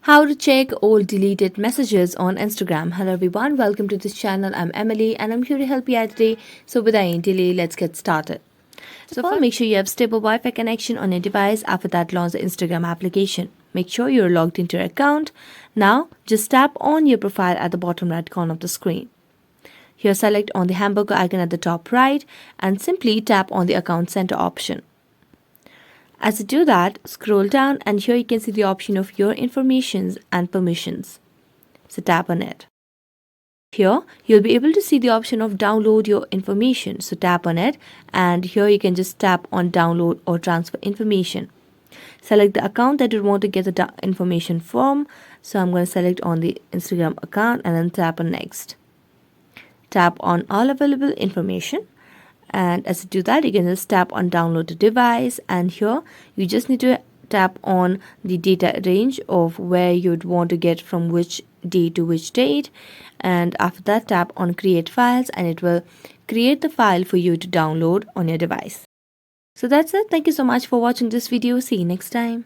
How to check old deleted messages on Instagram. Hello everyone, welcome to this channel. I'm Emily and I'm here to help you out today. So without any delay, let's get started. So first, make sure you have stable Wi-Fi connection on your device. After that, launch the Instagram application. Make sure you're logged into your account. Now, just tap on your profile at the bottom right corner of the screen. Here, select on the hamburger icon at the top right and simply tap on the account center option. As you do that, scroll down and here you can see the option of your informations and permissions. So tap on it. Here, you'll be able to see the option of download your information. So tap on it and here you can just tap on download or transfer information. Select the account that you want to get the information from. So I'm going to select on the Instagram account and then tap on next. Tap on all available information. And as you do that, you can just tap on download the device and here you just need to tap on the data range of where you'd want to get from which date to which date, and after that tap on create files and it will create the file for you to download on your device. So that's it. Thank you so much for watching this video. See you next time.